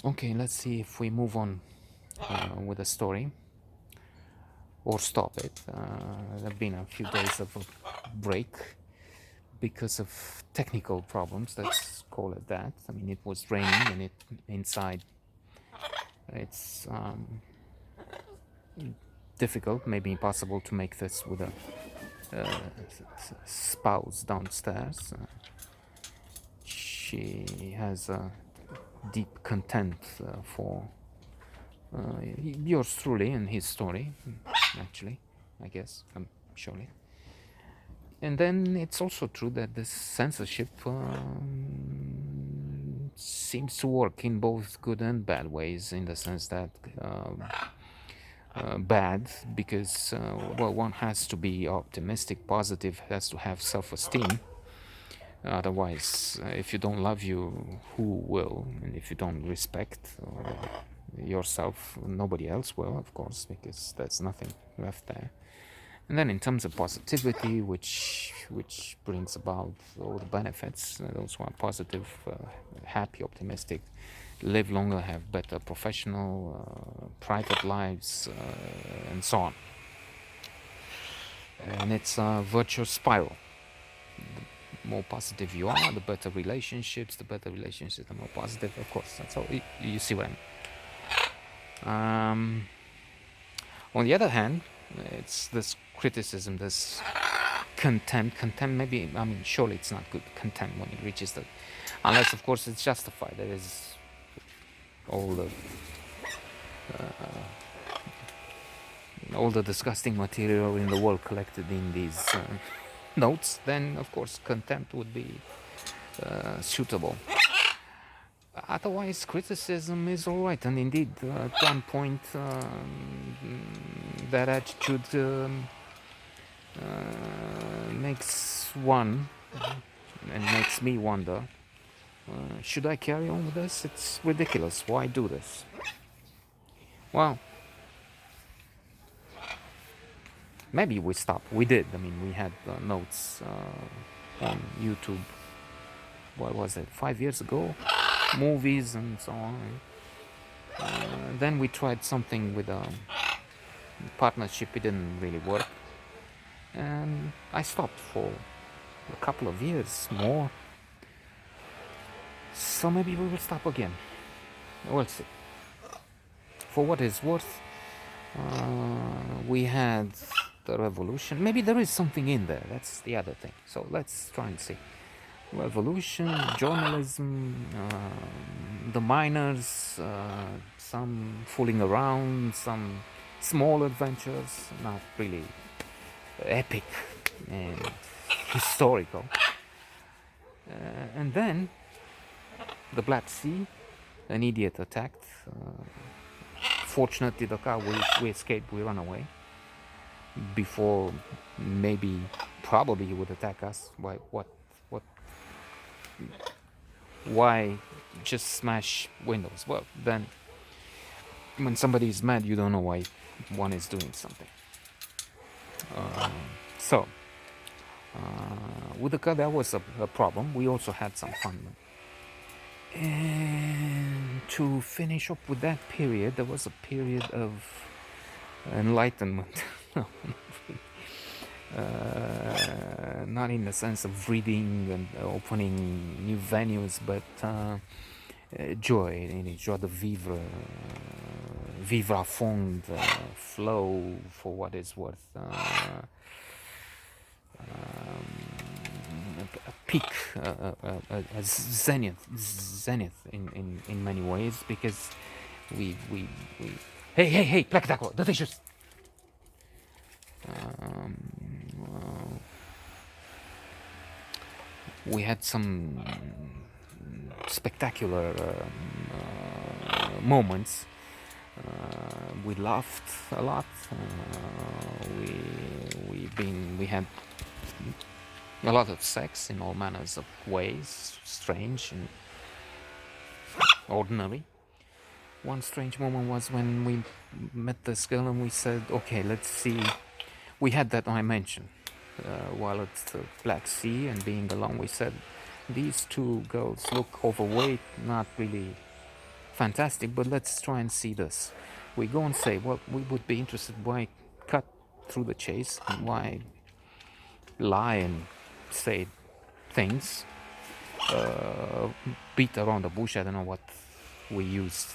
Okay, let's see if we move on with the story or stop it. There have been a few days of a break because of technical problems. Let's call it that. I mean, it was raining and it inside. It's difficult, maybe impossible, to make this with a spouse downstairs. She has a deep contempt for yours truly and his story, actually, I guess, surely. And then it's also true that this censorship seems to work in both good and bad ways, in the sense that bad because well, one has to be optimistic, positive, has to have self-esteem. Otherwise, if you don't love you, who will? And if you don't respect yourself, nobody else will, of course, because there's nothing left there. And then in terms of positivity, which brings about all the benefits, those who are positive, happy, optimistic, live longer, have better professional, private lives, and so on. And it's a virtuous spiral. The more positive you are, the better relationships. The better relationships, the more positive, of course. That's all. You see what I mean. On the other hand, it's this criticism, this contempt. Contempt, maybe, I mean, surely it's not good contempt when it reaches the. Unless, of course, it's justified. There is all the disgusting material in the world collected in these notes, then, of course, contempt would be suitable. Otherwise, criticism is all right. And indeed, at one point, that attitude makes one and makes me wonder, should I carry on with this? It's ridiculous. Why do this? Well, maybe we stopped. We did. I mean, we had notes on YouTube. What was it? 5 years ago? Movies and so on. Then we tried something with a partnership. It didn't really work. And I stopped for a couple of years more. So maybe we will stop again. We'll see. For what it's worth, we had the revolution. Maybe there is something in there. That's the other thing. So let's try and see. Revolution, journalism, the miners, some fooling around, some small adventures, not really epic and historical. And then the Black Sea, an idiot attacked. Fortunately, the car, we escaped, we ran away. Before, maybe, probably he would attack us. Why just smash windows? Well, then, when somebody is mad, you don't know why one is doing something. So, with the car, that was a problem. We also had some fun. And to finish up with that period, there was a period of enlightenment. Not in the sense of reading and opening new venues, but joy, joie de vivre, vivre à fond, flow for what it's worth. A peak, a zenith in many ways, because we hey, plaque taco, dă-te jos. We had some spectacular moments. We laughed a lot. We had a lot of sex in all manners of ways, strange and ordinary. One strange moment was when we met this girl and we said, okay, let's see. We had that dimension while at the Black Sea and being alone. We said, these two girls look overweight, not really fantastic, but let's try and see this. We go and say, well, we would be interested. Why cut through the chase? Why lie and say things, beat around the bush? I don't know what we used.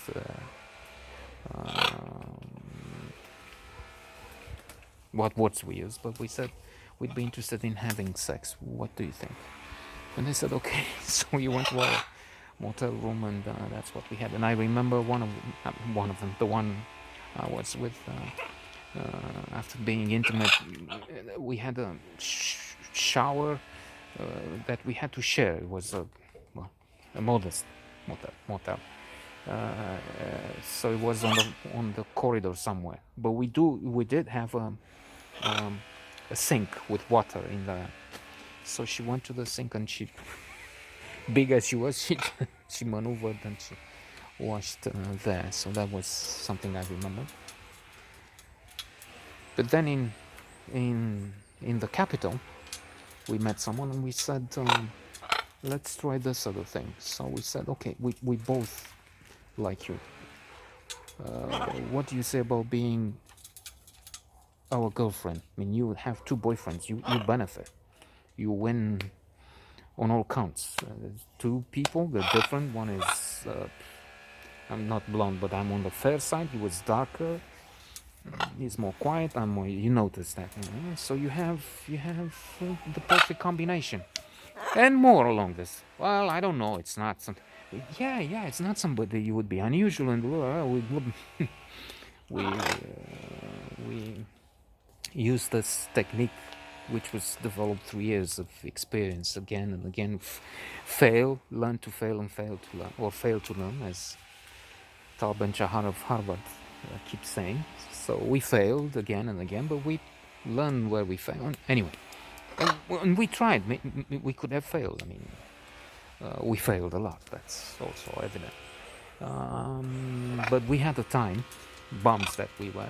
What words we used, but we said we'd be interested in having sex. What do you think? And they said okay. So we went to our motel room, and that's what we had. And I remember one of them, the one I was with. After being intimate, we had a shower that we had to share. It was a modest motel. So it was on the corridor somewhere. But we did have a sink with water in there. So she went to the sink, and she, big as she was, she maneuvered and she washed there. So that was something I remember. But then in the capital, we met someone and we said, let's try this other thing. So we said, okay, we both like you. What do you say about being our girlfriend? I mean, you have two boyfriends. You benefit. You win on all counts. There's two people. They're different. One is I'm not blonde, but I'm on the fair side. He was darker. He's more quiet. I'm more. You notice that. So you have the perfect combination, and more along this. Well, I don't know. It's not something. Yeah. It's not somebody you would be unusual, and we would we use this technique, which was developed through years of experience, again and again. Learn to fail, and fail to learn, or fail to learn, as Tal Ben-Shahar of Harvard keeps saying. So we failed again and again, but we learned where we failed. Anyway, and we tried. We could have failed. I mean, we failed a lot. That's also evident. But we had the time, bums that we were,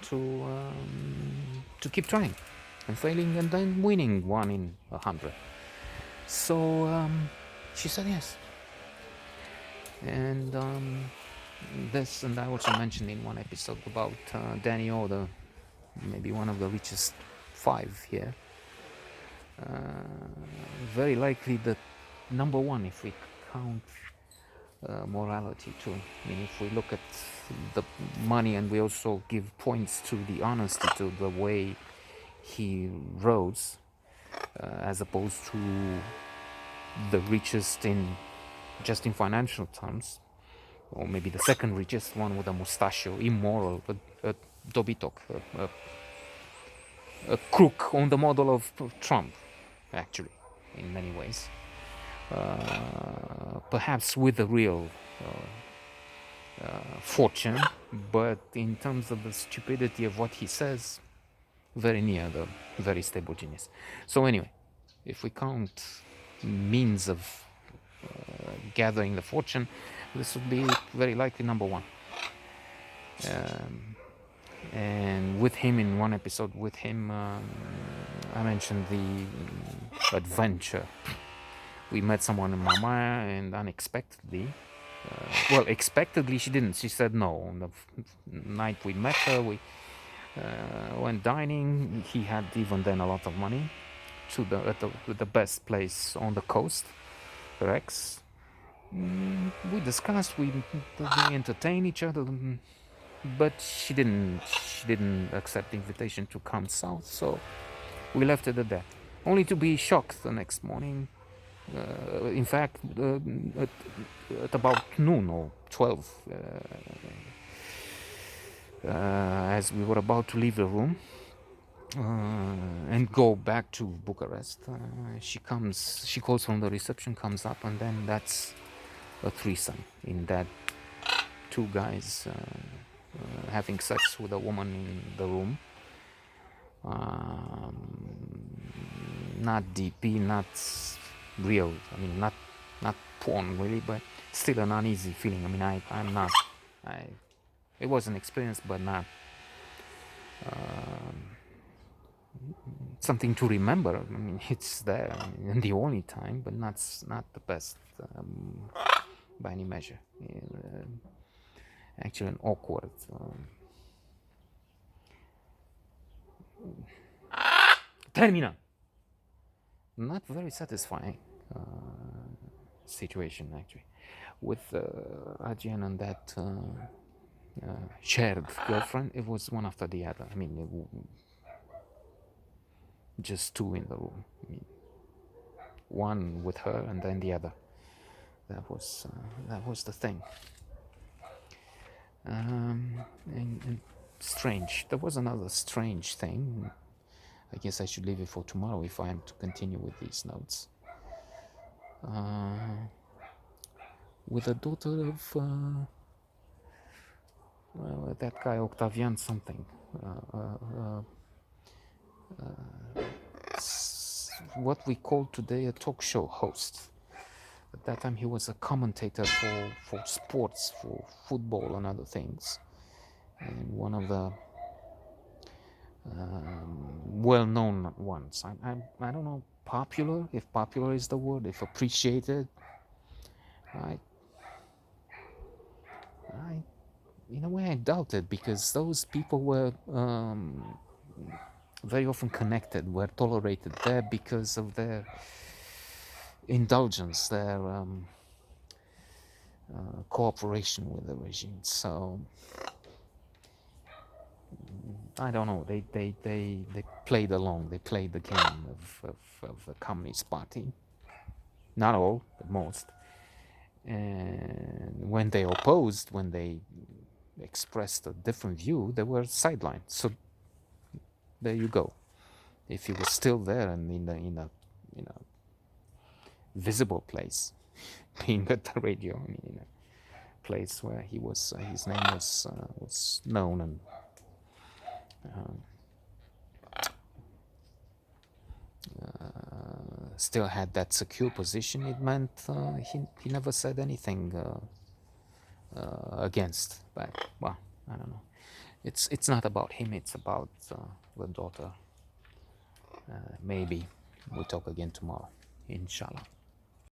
to keep trying and failing, and then winning 1 in 100. So she said yes. And this, and I also mentioned in one episode about Danny O, maybe one of the richest 5 here. Very likely the number 1 if we count morality too. I mean, if we look at the money, and we also give points to the honesty, to the way he rose, as opposed to the richest in just in financial terms, or maybe the second richest, one with a mustachio, immoral, a dobitok, a crook on the model of Trump, actually, in many ways. Perhaps with a real fortune, but in terms of the stupidity of what he says, very near the very stable genius. So anyway, if we count means of gathering the fortune, this would be very likely number 1. And with him, in one episode with him, I mentioned the adventure. We met someone in Mama, and unexpectedly, expectedly she didn't. She said no. On the night we met her, we went dining. He had even then a lot of money, to the best place on the coast, Rex. We discussed, we entertained each other, but she didn't accept the invitation to come south. So we left it at that, only to be shocked the next morning. In fact, at about noon or 12, as we were about to leave the room and go back to Bucharest, she calls from the reception, comes up, and then that's a threesome, in that 2 guys having sex with a woman in the room. Not DP, not real. I mean, not porn really, but still an uneasy feeling. I mean, I'm not. It was an experience, but not something to remember. I mean, it's there, and the only time, but not the best by any measure. actually an awkward, termina, not very satisfying situation actually with Ajahn and that shared girlfriend. It was one after the other. I mean, just two in the room. I mean, one with her and then the other. That was the thing. And strange. There was another strange thing. I guess I should leave it for tomorrow if I am to continue with these notes. With the daughter of that guy Octavian something. What we call today a talk show host. At that time he was a commentator for sports, for football and other things. And one of the well-known ones. I don't know, popular, if popular is the word, if appreciated. I in a way I doubt it, because those people were very often connected, were tolerated there because of their indulgence, their cooperation with the regime. So I don't know. They played along. They played the game of the Communist Party. Not all, but most. And when they opposed, when they expressed a different view, they were sidelined. So there you go. If he was still there and in a visible place, being at the radio, I mean, in a place where he was, his name was known and still had that secure position, it meant he never said anything against. But well, I don't know. It's not about him. It's about the daughter. Maybe we'll talk again tomorrow, inshallah.